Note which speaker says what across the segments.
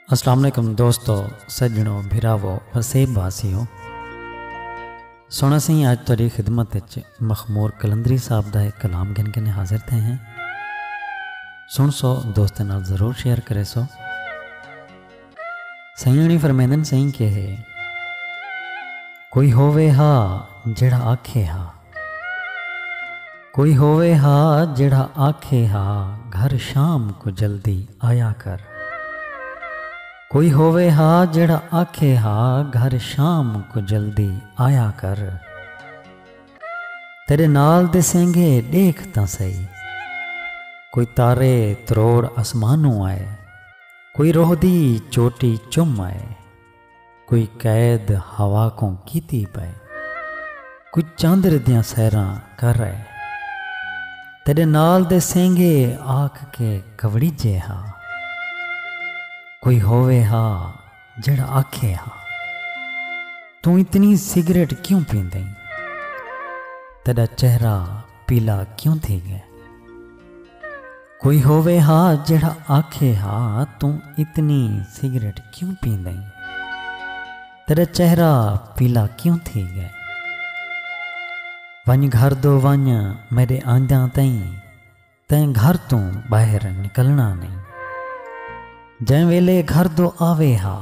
Speaker 1: अस्सलाम वालेकुम दोस्तों, सज्जनों, भिरावो, वसेब वासियों। सोना सी अज तुहाडी खिदमत मखमूर कलंदरी साहब का एक कलाम गिन के हाजिर थे हैं। सुन सो दोस्तों नाल जरूर शेयर करे सो। सईयाणी फरमेंदन सही के है, कोई होवे हा जेड़ा आखे हा, कोई होवे हा जेड़ा आखे हा, घर शाम को जल्दी आया कर। कोई होवे हा जेड़ा आखे हा, घर शाम को जल्दी आया कर। तेरे नाल दिसेंगे देख तां सही, कोई तारे त्रोड़ आसमानों आए, कोई रोह दी चोटी चुम आए, कोई कैद हवा को कीती पे, कोई चांदर दियां सैरां कर रहे। तेरे नाल दिसेंगे आख के कवड़ीजे हा, कोई होवे हा जेड़ा आखे हा, तू इतनी सिगरेट क्यों पींदे, तेरा चेहरा पीला क्यों थी गया। कोई होवे हा जेड़ा आखे हा, तू इतनी सिगरेट क्यों पींदे, तेरा चेहरा पीला क्यों थी गया। वंज घर दो वंज मेरे आंदा तई, तैं घर तू बाहर निकलना नहीं। जै वेले घर दो आवे हा,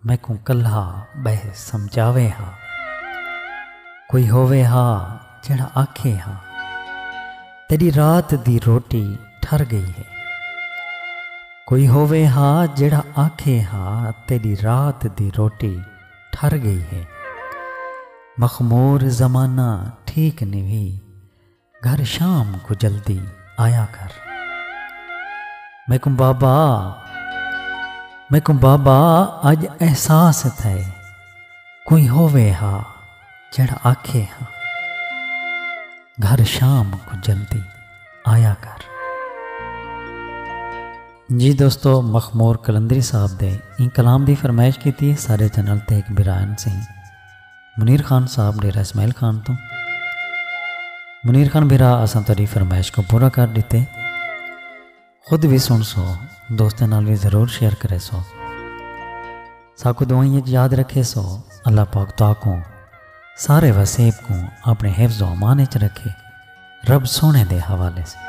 Speaker 1: मैं को कल्हा बह समझावे हा। कोई होवे हा जेड़ा आखे हा, तेरी रात दी रोटी ठर गई है। कोई होवे हा जेड़ा आखे हा, तेरी रात दी रोटी ठर गई है। मखमूर जमाना ठीक नहीं, घर शाम को जल्दी आया कर। मैं को बाबा अज एहसास थे, कोई होवे हा जेड़ा आखे हा, घर शाम को जल्दी आया कर। जी दोस्तों, मखमूर कलंदरी साहब दे इन कलाम की फरमाइश की थी सारे चैनल ते एक बिरान सिंह मुनीर खान साहब डेरा इसमाइल खान तो। मुनीर खान बिरा असां तुहाडी फरमाइश को पूरा कर दिते। खुद भी सुन सो, दोस्तों नाल भी ज़रूर शेयर करे सो। साकू दुआइयां याद रखे सो। अल्लाह पाक ताको सारे वसेब को अपने हिफ्ज़ व अमान च रखे। रब सोने दे हवाले से।